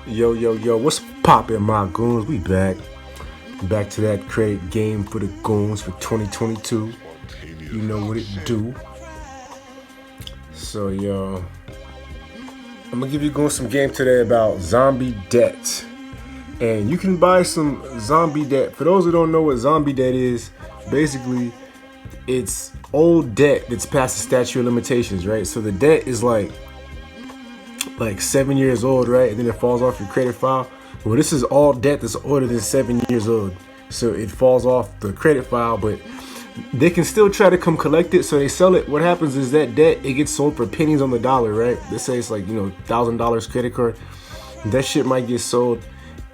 Yo, what's poppin', my goons? We back to that credit game for the goons for 2022. You know what it do. So, yo, I'm gonna give you goons some game today about zombie debt. And you can buy some zombie debt. For those who don't know what zombie debt is, basically, it's old debt that's past the statute of limitations, right? So the debt is like 7 years old, right? And then it falls off your credit file. Well, this is all debt that's older than 7 years old. So it falls off the credit file, but they can still try to come collect it. So they sell it. What happens is that debt, it gets sold for pennies on the dollar, right? Let's say it's like, $1,000 credit card. That shit might get sold.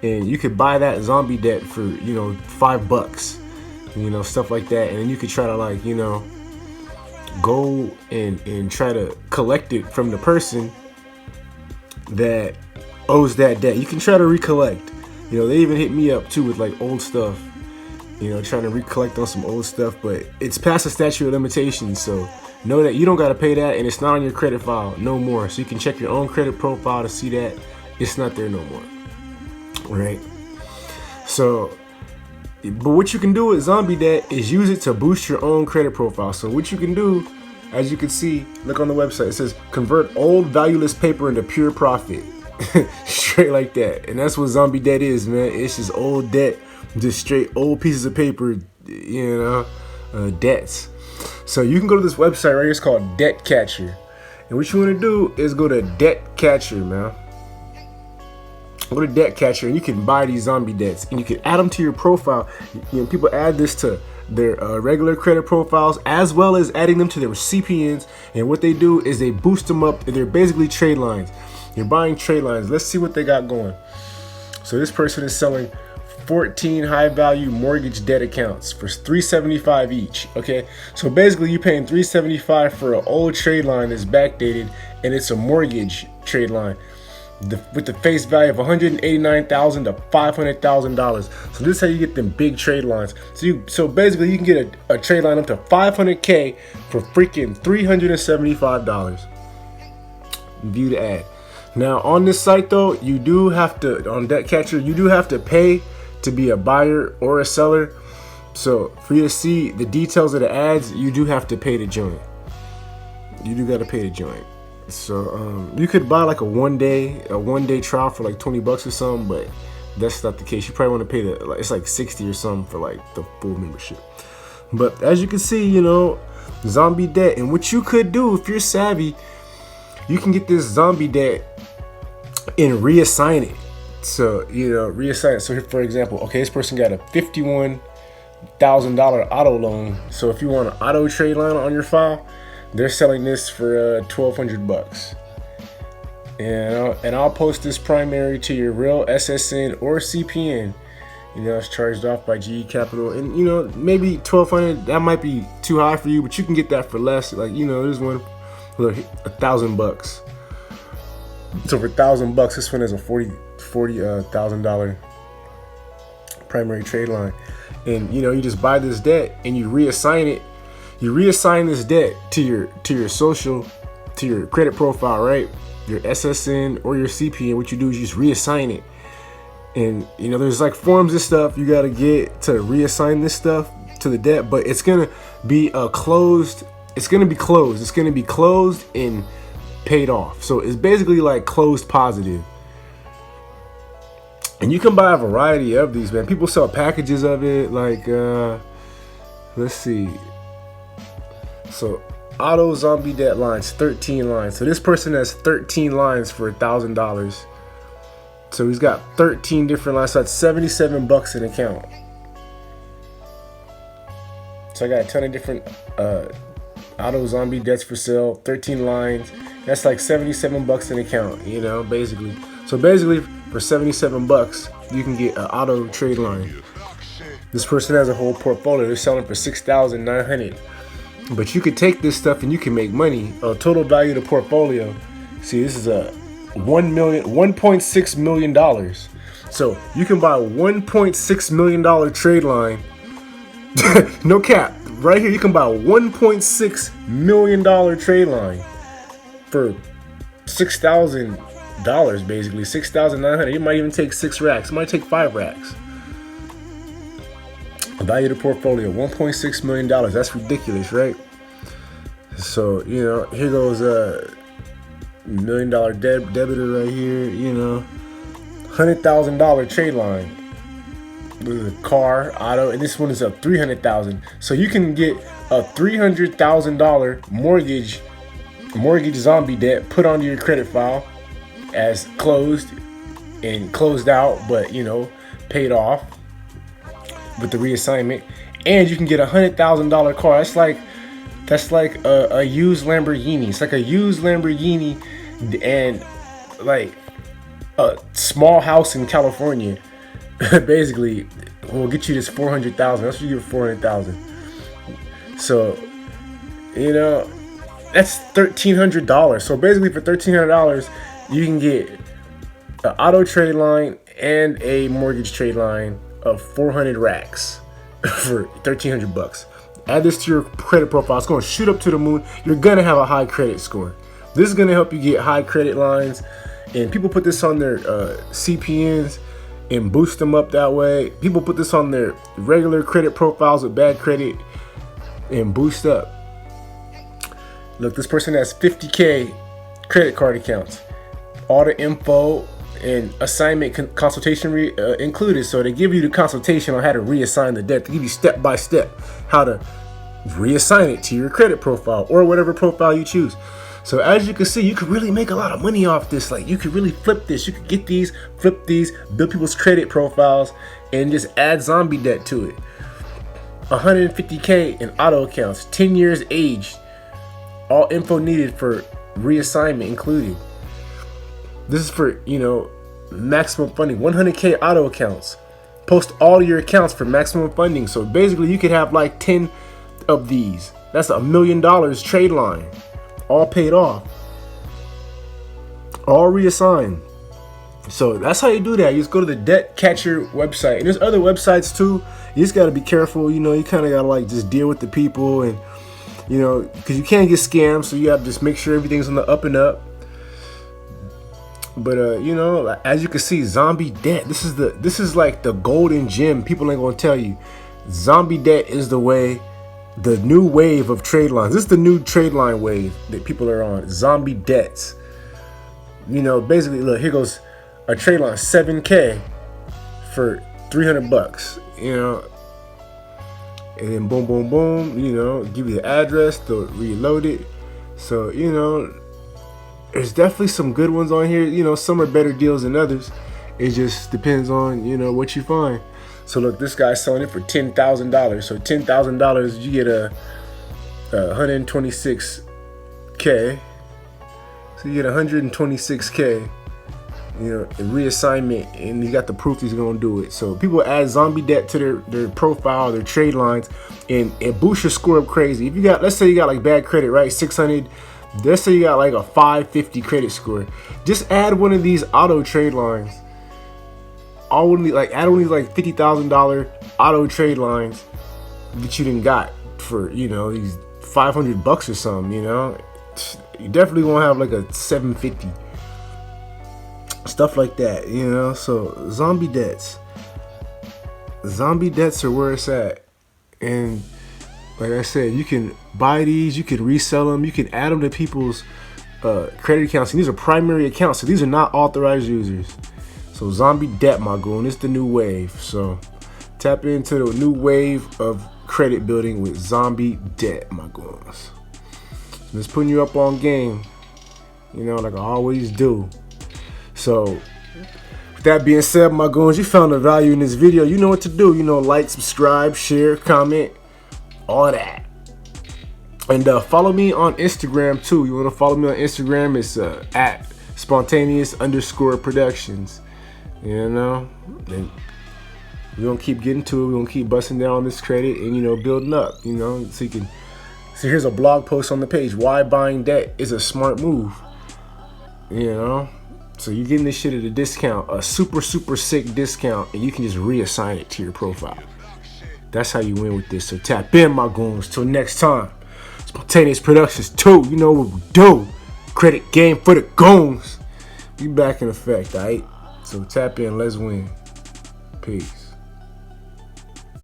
And you could buy that zombie debt for, $5, stuff like that. And then you could try to go and try to collect it from the person that owes that debt. You can try to recollect. They even hit me up too with old stuff, trying to recollect on some old stuff, but it's past the statute of limitations. So know that you don't got to pay that, and it's not on your credit file no more. So you can check your own credit profile to see that it's not there no more. Right? So, but what you can do with zombie debt is use it to boost your own credit profile. So what you can do, as you can see, look on the website, it says convert old valueless paper into pure profit. Straight like that. And that's what zombie debt is, man. It's just old debt, just straight old pieces of paper, debts. So you can go to this website right here. It's called Debt Catcher. And what you want to do is go to Debt Catcher, man. Go to Debt Catcher and you can buy these zombie debts and you can add them to your profile. People add this to their regular credit profiles as well as adding them to their CPNs. And what they do is they boost them up. They're basically trade lines. You're buying trade lines. Let's see what they got going. So this person is selling 14 high value mortgage debt accounts for $375 each. Okay, so basically you're paying $375 for an old trade line that's backdated, and it's a mortgage trade line with the face value of $189,000 to $500,000. So this is how you get them big trade lines. So basically you can get a trade line up to $500K for freaking $375. View the ad. Now on this site though, you do have to, on Debt Catcher, you do have to pay to be a buyer or a seller. So for you to see the details of the ads, you do have to pay to join. You do got to pay to join. So you could buy a one day trial for $20 or something, but that's not the case. You probably want to pay it's $60 or something for the full membership. But as you can see, zombie debt, and what you could do if you're savvy, you can get this zombie debt and reassign it. So reassign it. So here, for example, okay, this person got a $51,000 auto loan. So if you want an auto trade line on your file, they're selling this for $1,200. And I'll post this primary to your real SSN or CPN. It's charged off by GE Capital, and maybe $1,200. That might be too high for you, but you can get that for less. There's one for $1,000. So for $1,000, this one is a $40,000 primary trade line, and you just buy this debt and you reassign it. You reassign this debt to your social, to your credit profile, right? Your SSN or your CP, and what you do is you just reassign it. And there's forms and stuff you gotta get to reassign this stuff to the debt, but it's gonna be closed. It's gonna be closed. It's gonna be closed and paid off. So it's basically closed positive. And you can buy a variety of these, man. People sell packages of it. Let's see. So auto zombie debt lines, 13 lines. So this person has 13 lines for $1,000. So he's got 13 different lines. So that's $77 an account. So I got a ton of different auto zombie debts for sale, 13 lines. That's $77 an account, basically. So basically for $77, you can get an auto trade line. This person has a whole portfolio. They're selling for $6,900. But you could take this stuff and you can make money. Total value of the portfolio. See, this is a $1.6 million. So you can buy a $1.6 million trade line. No cap. Right here, you can buy a $1.6 million trade line for $6,000 basically, 6,900. It might even take 6 racks. It might take 5 racks. Value of the portfolio, $1.6 million. That's ridiculous, right? So, you know, here goes a $1 million debitor right here, you know. $100,000 trade line. With a car, auto, and this one is a $300,000. So you can get a $300,000 mortgage zombie debt put onto your credit file as closed and closed out, but you know, paid off with the reassignment. And you can get a $100,000 car. That's like a used Lamborghini. It's like a used Lamborghini and like a small house in California. Basically, we'll get you this $400,000. That's what you get $400,000. So, you know, that's $1,300. So basically, for $1,300, you can get an auto trade line and a mortgage trade line of 400 racks for $1,300. Add this to your credit profile. It's going to shoot up to the moon. You're going to have a high credit score. This is going to help you get high credit lines. And people put this on their CPNs and boost them up that way. People put this on their regular credit profiles with bad credit and boost up. Look, this person has 50K credit card accounts. All the info and assignment consultation included. So they give you the consultation on how to reassign the debt. They give you step by step how to reassign it to your credit profile or whatever profile you choose. So as you can see, you could really make a lot of money off this. Like, you could really flip this. You could get these, flip these, build people's credit profiles, and just add zombie debt to it. 150K in auto accounts, 10 years aged, all info needed for reassignment included. This is for, you know, maximum funding. 100K auto accounts. Post all your accounts for maximum funding. So basically, you could have like 10 of these. That's $1 million trade line. All paid off, all reassigned. So that's how you do that. You just go to the Debt Catcher website, and there's other websites too. You just got to be careful. You know, you kind of got to like just deal with the people, and you know, because you can't get scammed. So you have to just make sure everything's on the up and up. But you know, as you can see, zombie debt. This is like the golden gem. People ain't gonna tell you. Zombie debt is the way. The new wave of trade lines. This is the new trade line wave that people are on. Zombie debts. You know, basically, look, here goes a trade line, 7K for $300. You know, and then boom, boom, boom. You know, give you the address to reload it. So you know, there's definitely some good ones on here. You know, some are better deals than others. It just depends on, you know, what you find. So look, this guy's selling it for $10,000. So $10,000, you get a 126K. So you get 126K, you know, in reassignment, and you got the proof he's gonna do it. So people add zombie debt to their profile, their trade lines, and boost your score up crazy. If you got, let's say you got like bad credit, right? 600. Let's say you got like a 550 credit score. Just add one of these auto trade lines. Add one of these like $50,000 auto trade lines that you done got for, you know, these $500 or something. You know, you definitely won't have like a 750. Stuff like that, you know. So zombie debts are where it's at. And like I said, you can buy these, you can resell them, you can add them to people's credit accounts. And these are primary accounts, so these are not authorized users. So zombie debt, my goon, it's the new wave. So tap into the new wave of credit building with zombie debt, my goons. Just putting you up on game, you know, like I always do. So with that being said, my goons, you found the value in this video. You know what to do. You know, like, subscribe, share, comment, all that. And follow me on Instagram too. You want to follow me on Instagram? It's at spontaneous_productions. You know, and we're gonna keep getting to it. We're gonna keep busting down this credit and, you know, building up, you know, so you can. So here's a blog post on the page. Why buying debt is a smart move. You know, so you're getting this shit at a discount, a super sick discount, and you can just reassign it to your profile. That's how you win with this. So tap in, my goons. Till next time. Spontaneous Productions 2. You know what we do. Credit game for the goons. be back in effect, alright? So tap in, let's win. Peace.